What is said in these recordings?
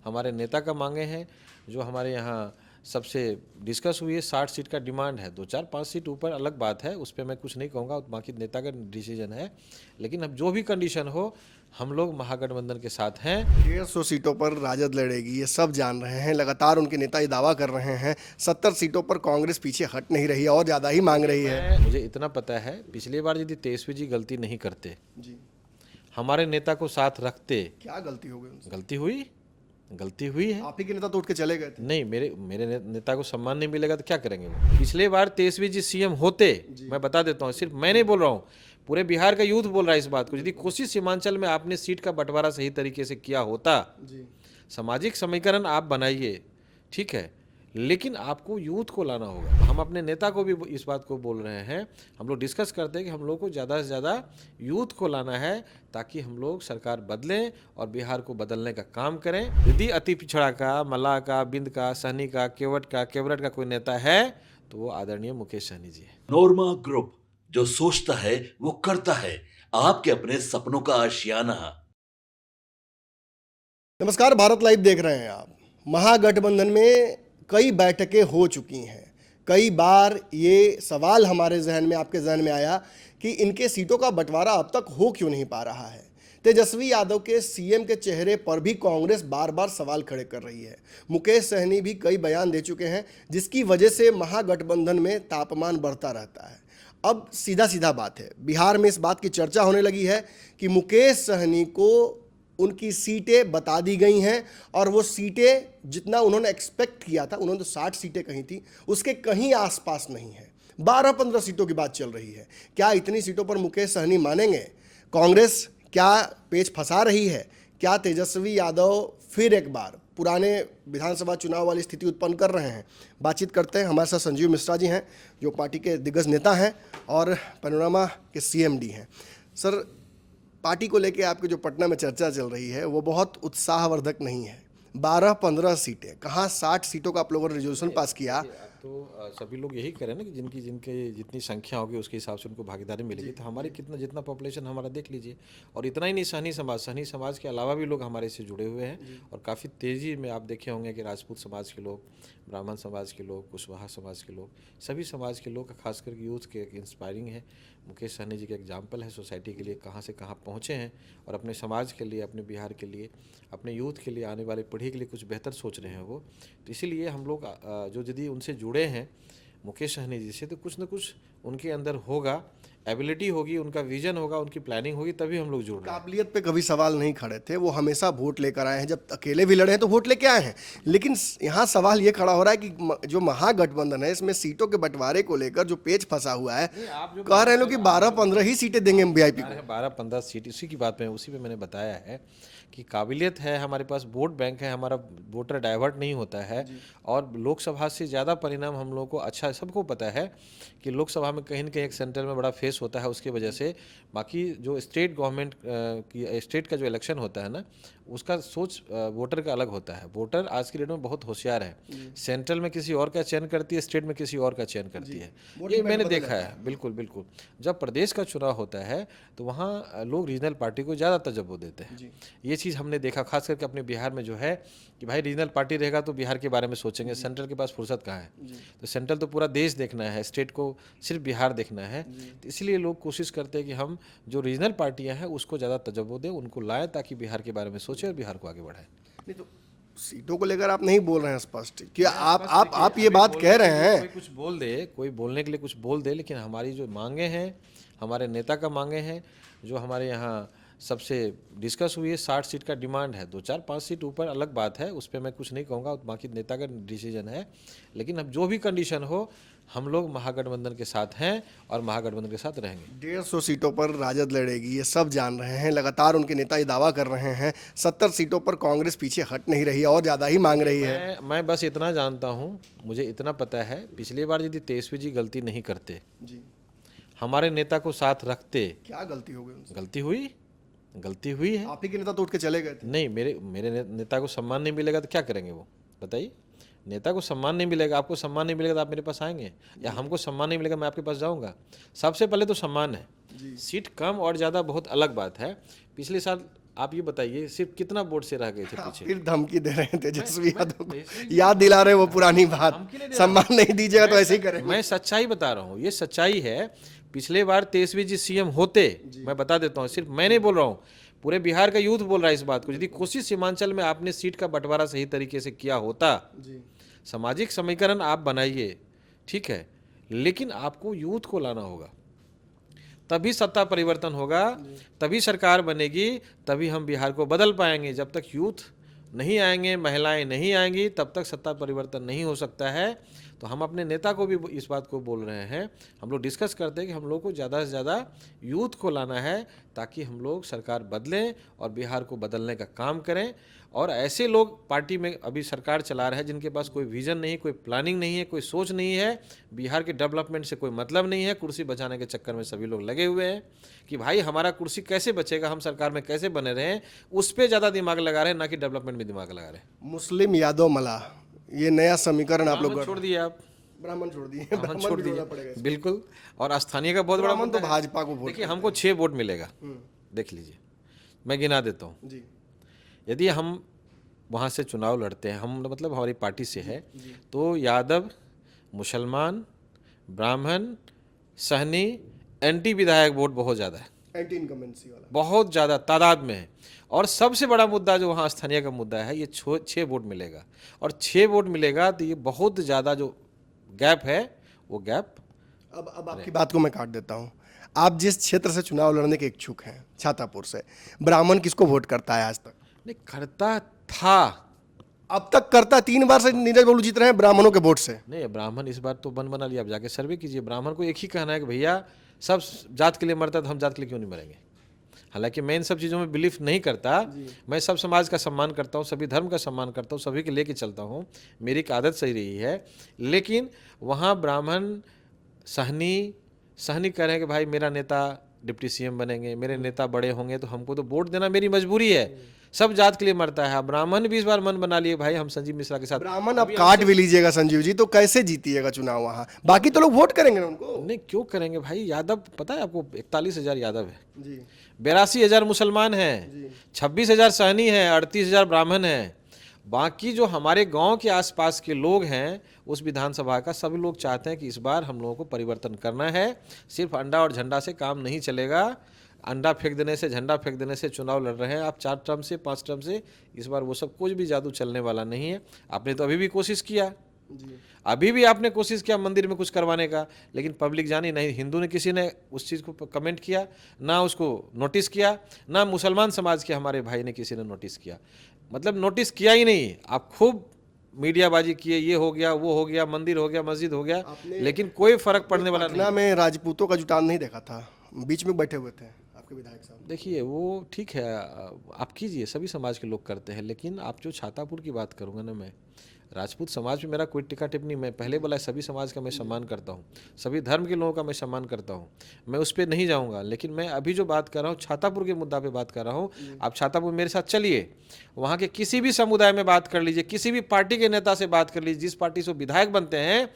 हमारे नेता का मांगे हैं, जो हमारे यहाँ सबसे डिस्कस हुई है। 60 सीट का डिमांड है, 2-4-5 सीट ऊपर अलग बात है, उस पर मैं कुछ नहीं कहूँगा, बाकी नेता का डिसीजन है। लेकिन अब जो भी कंडीशन हो, हम लोग महागठबंधन के साथ हैं। 150 सीटों पर राजद लड़ेगी, ये सब जान रहे हैं। लगातार उनके नेता ये दावा कर रहे हैं। 70 सीटों पर कांग्रेस पीछे हट नहीं रही है और ज़्यादा ही मांग रही है। मुझे इतना पता है, पिछली बार यदि तेजस्वी जी गलती नहीं करते, जी, हमारे नेता को साथ रखते, क्या गलती हो गई उनसे? गलती हुई है। आप ही के नेता तो उठ के चले गए थे। नहीं, मेरे नेता को सम्मान नहीं मिलेगा तो क्या करेंगे वो? पिछले बार तेजस्वी जी सीएम होते, मैं बता देता हूँ, सिर्फ मैं नहीं बोल रहा हूँ, पूरे बिहार का यूथ बोल रहा है इस बात को। यदि कोसी सीमांचल में आपने सीट का बंटवारा सही तरीके से किया होता, जी, सामाजिक समीकरण आप बनाइए, ठीक है, लेकिन आपको यूथ को लाना होगा। हम अपने नेता को भी इस बात को बोल रहे हैं, हम लोग डिस्कस करते हैं कि हम लोग को ज़्यादा से ज़्यादा यूथ को लाना है, ताकि हम लोग सरकार बदलें और बिहार को बदलने का काम करें। यदि अति पिछड़ा का, मल्लाह का, बिंद का, सहनी का, केवट का कोई नेता है तो वो आदरणीय मुकेश सहनी जी है। नोरमा ग्रुप, जो सोचता है वो करता है। आपके अपने सपनों का आशियाना। नमस्कार, भारत लाइव देख रहे हैं आप। महागठबंधन में कई बैठकें हो चुकी हैं। कई बार ये सवाल हमारे जहन में, आपके जहन में आया कि इनके सीटों का बंटवारा अब तक हो क्यों नहीं पा रहा है। तेजस्वी यादव के सीएम के चेहरे पर भी कांग्रेस बार बार सवाल खड़े कर रही है। मुकेश सहनी भी कई बयान दे चुके हैं, जिसकी वजह से महागठबंधन में तापमान बढ़ता रहता है। अब सीधा सीधा बात है, बिहार में इस बात की चर्चा होने लगी है कि मुकेश सहनी को उनकी सीटें बता दी गई हैं और वो सीटें जितना उन्होंने एक्सपेक्ट किया था, उन्होंने तो 60 सीटें कही थी, उसके कहीं आसपास नहीं है। 12-15 सीटों की बात चल रही है। क्या इतनी सीटों पर मुकेश सहनी मानेंगे? कांग्रेस क्या पेच फंसा रही है? क्या तेजस्वी यादव फिर एक बार पुराने विधानसभा चुनाव वाली स्थिति उत्पन्न कर रहे हैं? बातचीत करते हैं। हमारे साथ संजीव मिश्रा जी हैं, जो पार्टी के दिग्गज नेता हैं और पैनोरमा के सीएमडी हैं। सर, पार्टी को लेके आपके जो पटना में चर्चा चल रही है वो बहुत उत्साहवर्धक नहीं है। 12-15 सीटें, कहाँ 60 सीटों का आप लोगों ने रिजोल्यूशन पास किया। तो सभी लोग यही करें ना कि जिनकी जिनके जितनी संख्या होगी उसके हिसाब से उनको भागीदारी मिलेगी। तो हमारी जितना पॉपुलेशन हमारा देख लीजिए। और इतना ही नहीं, सहनी समाज के अलावा भी लोग हमारे से जुड़े हुए हैं। और काफ़ी तेज़ी में आप देखे होंगे कि राजपूत समाज के लोग, ब्राह्मण समाज के लोग, कुशवाहा समाज के लोग, सभी समाज के लोग, खासकर यूथ के इंस्पायरिंग है। मुकेश सहनी जी का एग्जाम्पल है सोसाइटी के लिए, कहाँ से कहाँ पहुँचे हैं और अपने समाज के लिए, अपने बिहार के लिए, अपने यूथ के लिए, आने वाले पीढ़ी के लिए कुछ बेहतर सोच रहे हैं वो। तो इसीलिए हम लोग जो यदि उनसे जुड़े हैं मुकेश सहनी जी से, तो कुछ ना कुछ उनके अंदर होगा, एबिलिटी होगी, उनका विजन होगा, उनकी प्लानिंग होगी, तभी हम लोग जुड़ रहे हैं। काबिलियत पे कभी सवाल नहीं खड़े थे, वो हमेशा वोट लेकर आए हैं। जब अकेले भी लड़े हैं तो वोट लेके आए हैं। लेकिन यहाँ सवाल ये खड़ा हो रहा है कि जो महागठबंधन है, इसमें सीटों के बंटवारे को लेकर जो पेच फंसा हुआ है, कह रहे हैं कि 12-15 ही सीटें देंगे वीआईपी को। 12-15 सीट, उसी की बात में, उसी पे मैंने बताया है कि काबिलियत है, हमारे पास वोट बैंक है, हमारा वोटर डाइवर्ट नहीं होता है। और लोकसभा से ज़्यादा परिणाम हम लोग को अच्छा, सबको पता है कि लोकसभा में कहीं न कहीं एक सेंटर में बड़ा फेस होता है, उसकी वजह से। बाकी जो स्टेट गवर्नमेंट की, स्टेट का जो इलेक्शन होता है ना, उसका सोच वोटर का अलग होता है। वोटर आज की डेट में बहुत होशियार है। सेंट्रल में किसी और का चयन करती है, स्टेट में किसी और का चयन करती है। ये मैंने देखा है, बिल्कुल बिल्कुल। जब प्रदेश का चुनाव होता है तो वहाँ लोग रीजनल पार्टी को ज़्यादा तवज्जो देते हैं। ये चीज़ हमने देखा, खास करके अपने बिहार में जो है कि भाई रीजनल पार्टी रहेगा तो बिहार के बारे में सोचेंगे, सेंट्रल के पास फुर्सत कहाँ है। तो सेंट्रल तो पूरा देश देखना है, स्टेट को सिर्फ बिहार देखना है। तो इसलिए लोग कोशिश करते हैं कि हम जो रीजनल पार्टियां हैं उसको ज़्यादा तवज्जो दें, उनको लाएं, ताकि बिहार के बारे में सोचें और बिहार को आगे बढ़ाएं। नहीं तो सीटों को लेकर आप नहीं बोल रहे हैं स्पष्ट कि आप ये बात कह रहे हैं। कोई कुछ बोल दे, कोई बोलने के लिए कुछ बोल दे, लेकिन हमारी जो मांगे हैं, हमारे नेता का मांगे हैं, जो हमारे यहाँ सबसे डिस्कस हुई है। 60 सीट का डिमांड है, 2-4-5 सीट ऊपर अलग बात है, उस पर मैं कुछ नहीं कहूँगा, बाकी नेता का डिसीजन है। लेकिन अब जो भी कंडीशन हो, हम लोग महागठबंधन के साथ हैं और महागठबंधन के साथ रहेंगे। 150 सीटों पर राजद लड़ेगी, ये सब जान रहे हैं। लगातार उनके नेता ये दावा कर रहे हैं। 70 सीटों पर कांग्रेस पीछे हट नहीं रही है और ज़्यादा ही मांग रही है। मैं बस इतना जानता हूँ, मुझे इतना पता है, पिछली बार यदि तेजस्वी जी गलती नहीं करते, जी, हमारे नेता को साथ रखते, क्या गलती हो गई उनसे? गलती हुई है। आप ही के नेता तो उठ के चले गए थे। नहीं, मेरे नेता को सम्मान नहीं मिलेगा तो क्या करेंगे वो, बताइए। नेता को सम्मान नहीं मिलेगा, आपको सम्मान नहीं मिलेगा तो आप मेरे पास आएंगे, या हमको सम्मान नहीं मिलेगा मैं आपके पास जाऊंगा? सबसे पहले तो सम्मान है। सीट कम और ज़्यादा बहुत अलग बात है। पिछले साल आप ये बताइए सिर्फ कितना वोट से रह गए थे पीछे? फिर धमकी दे रहे हैं तेजस्वी यादव को, तेजस्वी याद दिला रहे हैं वो पुरानी बात। धमकी नहीं दे रहा सम्मान नहीं दीजिएगा तो ऐसे ही करेंगे। मैं सच्चाई बता रहा हूँ, ये सच्चाई है। पिछले बार तेजस्वी जी सीएम होते, मैं बता देता हूँ, सिर्फ मैं नहीं बोल रहा हूँ, पूरे बिहार का यूथ बोल रहा है इस बात को। यदि कोसी सीमांचल में आपने सीट का बंटवारा सही तरीके से किया होता, सामाजिक समीकरण आप बनाइए, ठीक है, लेकिन आपको यूथ को लाना होगा, तभी सत्ता परिवर्तन होगा, तभी सरकार बनेगी, तभी हम बिहार को बदल पाएंगे। जब तक यूथ नहीं आएंगे, महिलाएं नहीं आएंगी, तब तक सत्ता परिवर्तन नहीं हो सकता है। तो हम अपने नेता को भी इस बात को बोल रहे हैं, हम लोग डिस्कस करते हैं कि हम लोग को ज़्यादा से ज़्यादा यूथ को लाना है, ताकि हम लोग सरकार बदलें और बिहार को बदलने का काम करें। और ऐसे लोग पार्टी में अभी सरकार चला रहे हैं जिनके पास कोई विजन नहीं, कोई प्लानिंग नहीं है, कोई सोच नहीं है, बिहार के डेवलपमेंट से कोई मतलब नहीं है, कुर्सी बचाने के चक्कर में सभी लोग लगे हुए हैं कि भाई हमारा कुर्सी कैसे बचेगा, हम सरकार में कैसे बने रहें, उस पर ज़्यादा दिमाग लगा रहे हैं, ना कि डेवलपमेंट में दिमाग लगा रहे हैं। मुस्लिम यादव मल्लाह, ये नया समीकरण आप लोग छोड़ दिए आप, ब्राह्मण छोड़ दिए, ब्राह्मण छोड़ भी दिए, जोड़ना पड़ेगा। बिल्कुल। और स्थानीय का बहुत बड़ा ब्राह्मण मुद्दा तो है। भाजपा को वोट देखिए हमको 6 वोट मिलेगा, देख लीजिए, मैं गिना देता हूँ। जी यदि हम वहाँ से चुनाव लड़ते हैं, हम मतलब हमारी पार्टी से है, तो यादव, मुसलमान, ब्राह्मण, सहनी, एंटी विधायक वोट बहुत ज़्यादा है, एंटी इनकम्बेंसी वाला बहुत ज़्यादा तादाद में है। और सबसे बड़ा मुद्दा जो वहाँ स्थानीय का मुद्दा है, ये 6 वोट मिलेगा, और 6 वोट मिलेगा तो ये बहुत ज़्यादा जो गैप है वो गैप। अब आपकी बात को मैं काट देता हूँ। आप जिस क्षेत्र से चुनाव लड़ने के इच्छुक हैं, छातापुर से, ब्राह्मण किसको वोट करता है आज तक? नहीं करता था, अब तक करता, 3 बार से नीरज बाबू जीत रहे हैं ब्राह्मणों के वोट से। नहीं ब्राह्मण इस बार तो बन बना लिया, आप जाके सर्वे कीजिए। ब्राह्मण को एक ही कहना है कि भैया सब जात के लिए मरता है तो हम जात के लिए क्यों नहीं मरेंगे। हालांकि मैं इन सब चीज़ों में बिलीफ नहीं करता, मैं सब समाज का सम्मान करता हूँ, सभी धर्म का सम्मान करता हूँ, सभी के लेके चलता हूँ, मेरी एक आदत सही रही है। लेकिन वहाँ ब्राह्मण सहनी कह रहे हैं कि भाई मेरा नेता डिप्टी सीएम बनेंगे, मेरे नेता बड़े होंगे, तो हमको तो वोट देना मेरी मजबूरी है। सब जात के लिए मरता है। ब्राह्मण भी इस बार मन बना लिए भाई हम संजीव मिश्रा के साथ। ब्राह्मण अब काट भी लीजिएगा संजीव जी, तो कैसे जीतिएगा चुनाव वहाँ? बाकी तो लोग वोट करेंगे ना उनको। नहीं क्यों करेंगे भाई, यादव पता है आपको 41,000 यादव है जी, 82,000 मुसलमान हैं, 26,000 सहनी हैं, 38,000 ब्राह्मण हैं। बाकी जो हमारे गांव के आसपास के लोग हैं उस विधानसभा का, सभी लोग चाहते हैं कि इस बार हम लोगों को परिवर्तन करना है। सिर्फ अंडा और झंडा से काम नहीं चलेगा, अंडा फेंक देने से, झंडा फेंक देने से चुनाव लड़ रहे हैं आप 4 टर्म से 5 टर्म से, इस बार वो सब कुछ भी जादू चलने वाला नहीं है। आपने तो अभी भी कोशिश किया, अभी भी आपने कोशिश किया मंदिर में कुछ करवाने का, लेकिन पब्लिक जानी नहीं, हिंदू ने किसी ने उस चीज़ को कमेंट किया ना, उसको नोटिस किया ना, मुसलमान समाज के हमारे भाई ने किसी ने नोटिस किया, मतलब नोटिस किया ही नहीं। आप खूब मीडियाबाजी किए, ये हो गया वो हो गया, मंदिर हो गया, मस्जिद हो गया, लेकिन कोई फर्क पड़ने वाला नहीं। पटना में राजपूतों का जुटान नहीं देखा था, बीच में बैठे हुए थे आपके विधायक साहब। देखिए वो ठीक है, आप कीजिए, सभी समाज के लोग करते हैं, लेकिन आप जो छातापुर की बात करूँगा ना, मैं राजपूत समाज में मेरा कोई टिक्का टिप्पणी, मैं पहले बोला सभी समाज का मैं सम्मान करता हूँ, सभी धर्म के लोगों का मैं सम्मान करता हूँ, मैं उस पर नहीं जाऊँगा। लेकिन मैं अभी जो बात कर रहा हूँ छातापुर के मुद्दा पे बात कर रहा हूँ। आप छातापुर मेरे साथ चलिए, वहाँ के किसी भी समुदाय में बात कर लीजिए, किसी भी पार्टी के नेता से बात कर लीजिए, जिस पार्टी से विधायक बनते हैं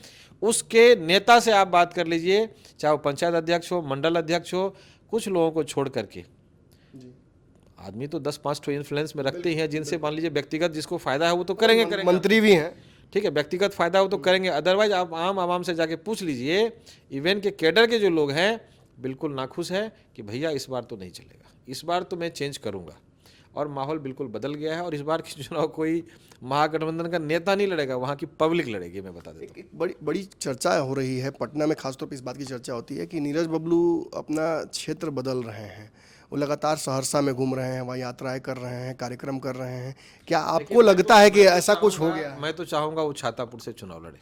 उसके नेता से आप बात कर लीजिए, चाहे वो पंचायत अध्यक्ष हो, मंडल अध्यक्ष हो, कुछ लोगों को छोड़ करके आदमी तो 10-5 ठो इन्फ्लुएंस में रखते ही हैं, जिनसे मान लीजिए व्यक्तिगत जिसको फायदा है वो तो करेंगे मंत्री भी हैं, ठीक है, व्यक्तिगत फायदा हो तो करेंगे। अदरवाइज आप आम आवाम से जाके पूछ लीजिए, इवन के कैडर के जो लोग हैं बिल्कुल नाखुश है कि भैया इस बार तो नहीं चलेगा, इस बार तो मैं चेंज करूंगा। और माहौल बिल्कुल बदल गया है, और इस बार की चुनाव कोई महागठबंधन का नेता नहीं लड़ेगा, वहाँ की पब्लिक लड़ेगी, मैं बता देता हूँ। एक बड़ी चर्चा हो रही है पटना में, खासतौर पर इस बात की चर्चा होती है कि नीरज बबलू अपना क्षेत्र बदल रहे हैं, वो लगातार सहरसा में घूम रहे हैं, वहाँ यात्राएं कर रहे हैं, कार्यक्रम कर रहे हैं। क्या आपको लगता है कि ऐसा कुछ हो गया? मैं तो चाहूँगा वो छातापुर से चुनाव लड़े,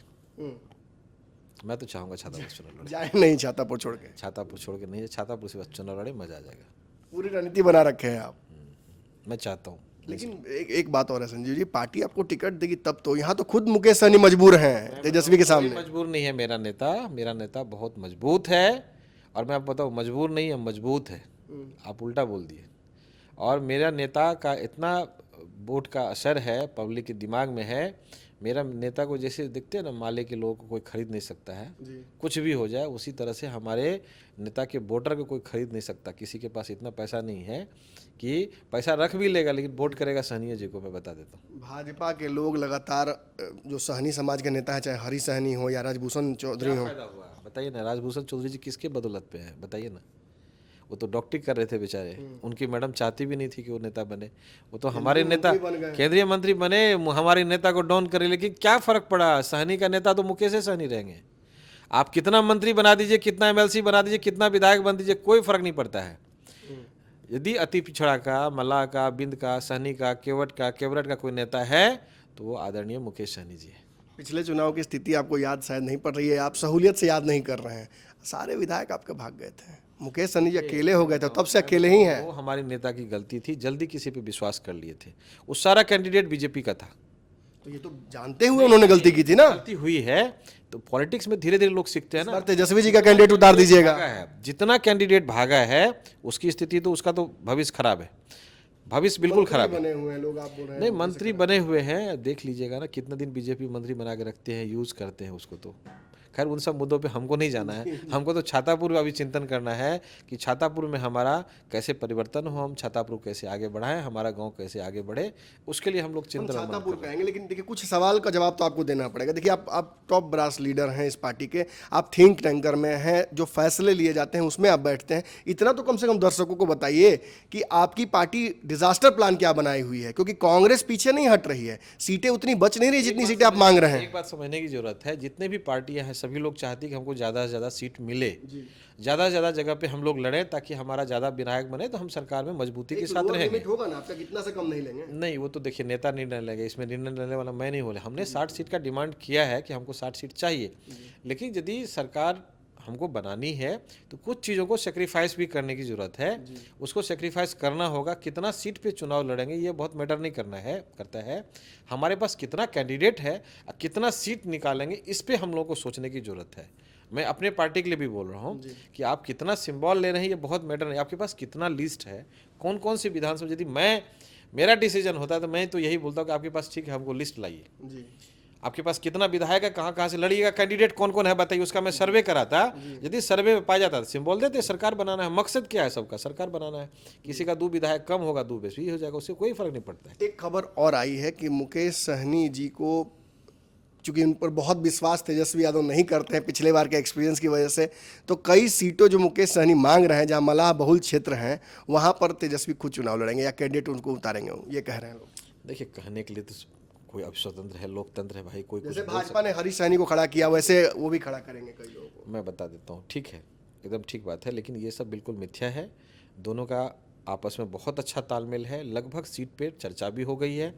मैं तो चाहूँगा छातापुर से चुनाव लड़े, जाए नहीं छातापुर छोड़ के? छातापुर छोड़ के नहीं, छातापुर से बस चुनाव लड़े, मजा आ जाएगा। पूरी रणनीति बना रखे हैं आप? मैं चाहता हूँ। लेकिन एक बात और है संजीव जी, पार्टी आपको टिकट देगी तब तो, यहाँ तो खुद मुकेश सहनी मजबूर हैं तेजस्वी के सामने। मजबूर नहीं है मेरा नेता बहुत मजबूत है, और मैं आपको बताऊँ मजबूर नहीं है, मजबूत है, आप उल्टा बोल दिए। और मेरा नेता का इतना वोट का असर है, पब्लिक के दिमाग में है। मेरा नेता को जैसे देखते हैं ना, माले के लोगों को कोई खरीद नहीं सकता है, कुछ भी हो जाए, उसी तरह से हमारे नेता के वोटर को कोई खरीद नहीं सकता। किसी के पास इतना पैसा नहीं है कि पैसा रख भी लेगा लेकिन वोट करेगा सहनी जी को, मैं बता देता हूँ। भाजपा के लोग लगातार जो सहनी समाज के नेता है, चाहे हरी सहनी हो या राजभूषण चौधरी हो, फायदा हुआ बताइए ना। राजभूषण चौधरी जी किसके बदौलत पे हैं बताइए ना। वो तो डॉक्टरी कर रहे थे बेचारे, उनकी मैडम चाहती भी नहीं थी कि वो नेता बने। वो तो हमारे नेता केंद्रीय मंत्री बने, हमारे नेता को डाउन करे, लेकिन क्या फर्क पड़ा। सहनी का नेता तो मुकेश सहनी रहेंगे। आप कितना मंत्री बना दीजिए, कितना एमएलसी बना दीजिए, कितना विधायक बना दीजिए, कोई फर्क नहीं पड़ता है। यदि अति पिछड़ा का, मल्लाह का, बिंद का, सहनी का, केवट का कोई नेता है तो वो आदरणीय मुकेश सहनी जी है। पिछले चुनाव की स्थिति आपको याद शायद नहीं पड़ रही है, आप सहूलियत से याद नहीं कर रहे हैं। सारे विधायक आपके भाग गए थे, मुकेश सहनी जी अकेले हो गए थे, तब से अकेले ही हैं। वो हमारे नेता की गलती थी, जल्दी किसी पे विश्वास कर लिए थे। वो सारा कैंडिडेट बीजेपी का था। तो ये तो जानते हुए उन्होंने गलती की थी ना। गलती हुई है तो पॉलिटिक्स में धीरे धीरे लोग सीखते हैं ना। तेजस्वी जी का कैंडिडेट उतार दीजिएगा। जितना कैंडिडेट भागा है उसकी स्थिति तो, उसका तो भविष्य खराब है, भविष्य बिल्कुल खराब है। बने हुए हैं लोग, आप बोल रहे हैं नहीं, मंत्री बने हुए हैं, देख लीजिएगा ना कितना दिन बीजेपी मंत्री बना के रखते हैं, यूज करते हैं उसको। तो खैर उन सब मुद्दों पे हमको नहीं जाना है। हमको तो छातापुर का भी चिंतन करना है कि छातापुर में हमारा कैसे परिवर्तन हो, हम छातापुर को कैसे आगे बढ़ाएं, हमारा गांव कैसे आगे बढ़े, उसके लिए हम लोग चिंतन छातापुर कहेंगे। लेकिन देखिए, कुछ सवाल का जवाब तो आपको देना पड़ेगा। देखिए, आप टॉप ब्रास लीडर हैं इस पार्टी के, आप थिंक टैंकर में हैं, जो फैसले लिए जाते हैं उसमें आप बैठते हैं। इतना तो कम से कम दर्शकों को बताइए कि आपकी पार्टी डिजास्टर प्लान क्या बनाई हुई है, क्योंकि कांग्रेस पीछे नहीं हट रही है, सीटें उतनी बच नहीं रही जितनी सीटें आप मांग रहे हैं। एक बात समझने की जरूरत है, जितने भी पार्टियां हैं सभी लोग चाहती है कि हमको ज़्यादा से ज़्यादा सीट मिले, ज़्यादा से ज़्यादा जगह पे हम लोग लड़ें ताकि हमारा ज़्यादा विधायक बने, तो हम सरकार में मजबूती के साथ रहेंगे। होगा ना आपका, कितना से कम नहीं लेंगे? नहीं, वो तो देखिए नेता निर्णय लेंगे, इसमें निर्णय लेने वाला मैं नहीं बोले। हमने 60 सीट का डिमांड किया है कि हमको 60 सीट चाहिए, लेकिन यदि सरकार हमको बनानी है तो कुछ चीज़ों को सेक्रीफाइस भी करने की ज़रूरत है। उसको सेक्रीफाइस करना होगा। कितना सीट पे चुनाव लड़ेंगे ये बहुत मैटर नहीं करता है। हमारे पास कितना कैंडिडेट है, कितना सीट निकालेंगे, इस पे हम लोगों को सोचने की ज़रूरत है। मैं अपने पार्टी के लिए भी बोल रहा हूँ कि आप कितना सिंबल ले रहे हैं ये बहुत मैटर नहीं। आपके पास कितना लिस्ट है, कौन कौन सी विधानसभा, यदि मेरा डिसीजन होता है तो मैं तो यही बोलता हूँ कि आपके पास ठीक है, हमको लिस्ट लाइए। आपके पास कितना विधायक है, कहाँ से लड़िएगा, कैंडिडेट कौन कौन है बताइए, उसका मैं सर्वे कराता। यदि सर्वे में पाया जाता तो सिंबल देते। सरकार बनाना है, मकसद क्या है सबका, सरकार बनाना है। किसी का 2 विधायक कम होगा, 2 बेसी हो जाएगा, उससे कोई फर्क नहीं पड़ता है। एक खबर और आई है कि मुकेश सहनी जी को, चूंकि उन पर बहुत विश्वास तेजस्वी यादव नहीं करते हैं पिछले बार के एक्सपीरियंस की वजह से, तो कई सीटों जो मुकेश सहनी मांग रहे हैं, जहां मलाह बहुल क्षेत्र हैं, वहां पर तेजस्वी खुद चुनाव लड़ेंगे या कैंडिडेट उनको उतारेंगे, ये कह रहे हैं लोग। देखिए, कहने के लिए तो कोई अब स्वतंत्र है, लोकतंत्र है भाई, कोई जैसे भाजपा ने हरी सहनी को खड़ा किया वैसे वो भी खड़ा करेंगे कई लोगों को। मैं बता देता हूँ, ठीक है, एकदम ठीक बात है, लेकिन ये सब बिल्कुल मिथ्या है। दोनों का आपस में बहुत अच्छा तालमेल है। लगभग सीट पे चर्चा भी हो गई है,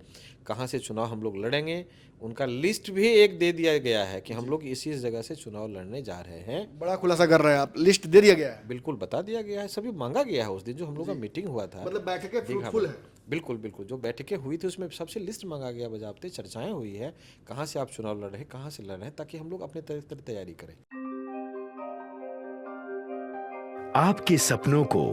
कहाँ से चुनाव हम लोग लड़ेंगे। उनका लिस्ट भी एक दे दिया गया है कि हम लोग इसी जगह से चुनाव लड़ने जा रहे हैं। बड़ा खुलासा कर रहे हैं आप, लिस्ट दे दिया गया है? बिल्कुल बता दिया गया है, सभी मांगा गया है। उस दिन जो हम लोग का मीटिंग हुआ था, मतलब बैठकें फ्रूटफुल है। बिल्कुल बिल्कुल, जो बैठकें हुई थी उसमें सबसे लिस्ट मांगा गया, बजाबते चर्चाएं हुई है, कहाँ से आप चुनाव लड़ रहे हैं, कहाँ से लड़ रहे हैं, ताकि हम लोग अपने तरह तैयारी करें। आपके सपनों को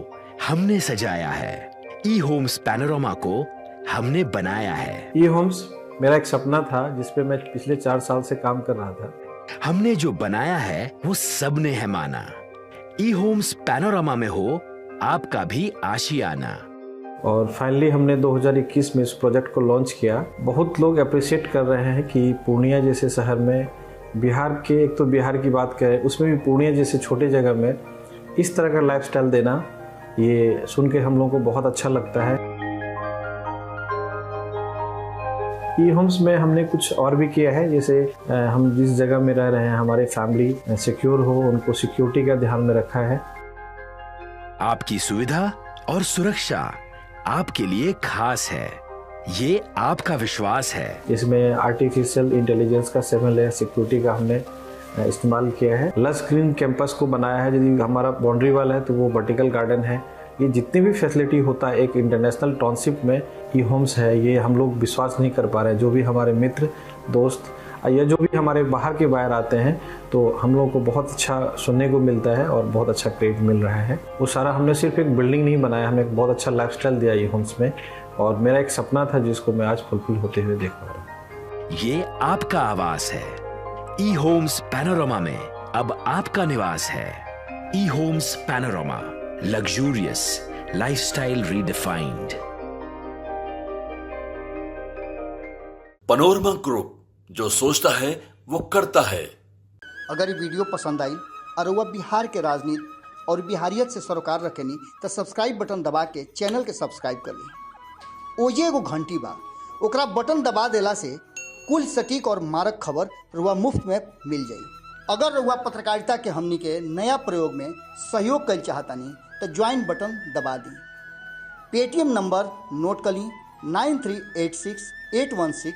हमने सजाया है, ई होम्स पैनोरामा को हमने बनाया है। ई होम्स मेरा एक सपना था जिसपे मैं पिछले 4 साल से काम कर रहा था। हमने जो बनाया है वो सबने है माना। ई होम्स पैनोरामा में हो आपका भी आशियाना। और फाइनली हमने 2021 में इस प्रोजेक्ट को लॉन्च किया। बहुत लोग अप्रिशिएट कर रहे हैं कि पूर्णिया जैसे शहर में, बिहार के, एक तो बिहार की बात करें उसमें भी पूर्णिया जैसे छोटे जगह में इस तरह का लाइफस्टाइल देना, ये सुन के हम लोगों को बहुत अच्छा लगता है। ई होम्स में हमने कुछ और भी किया है, जैसे हम जिस जगह में रह रहे हैं हमारे फैमिली सिक्योर हो, उनको सिक्योरिटी का ध्यान में रखा है। आपकी सुविधा और सुरक्षा आपके लिए खास है, ये आपका विश्वास है। इसमें आर्टिफिशियल इंटेलिजेंस का 7 लेयर सिक्योरिटी का हमने इस्तेमाल किया है। लस ग्रीन कैंपस को बनाया है। यदि हमारा बाउंड्री वाल है तो वो वर्टिकल गार्डन है। ये जितनी भी फैसिलिटी होता है एक इंटरनेशनल टाउनशिप में, ई होम्स है, ये हम लोग विश्वास नहीं कर पा रहे हैं। जो भी हमारे मित्र दोस्त या जो भी हमारे बाहर के बाहर आते हैं, तो हम लोगों को बहुत अच्छा सुनने को मिलता है और बहुत अच्छा क्रेडिट मिल रहा है। वो सारा हमने सिर्फ एक बिल्डिंग नहीं बनाया, हमें एक बहुत अच्छा लाइफस्टाइल दिया ई होम्स में। और मेरा एक सपना था जिसको मैं आज फुलफिल होते हुए देख पा रहा हूँ। ये आपका आवास है। ई होम्स पैनोरमा में अब आपका निवास है। ई homes panorama, luxurious lifestyle redefined. Panorama group, जो सोचता है वो करता है। अगर ये वीडियो पसंद आई और वह बिहार के राजनीति और बिहारियत से सरोकार रखेनी तो सब्सक्राइब बटन दबा के चैनल के सब्सक्राइब कर ली। ओजे एगो घंटी बा, ओकरा बटन दबा देला से कुल सटीक और मारक खबर रुआ मुफ्त में मिल जाई। अगर रुआ पत्रकारिता के हमनी के नया प्रयोग में सहयोग कर चाहतानी तो ज्वाइन बटन दबा दी। पेटीएम नंबर नोट कर ली 93868167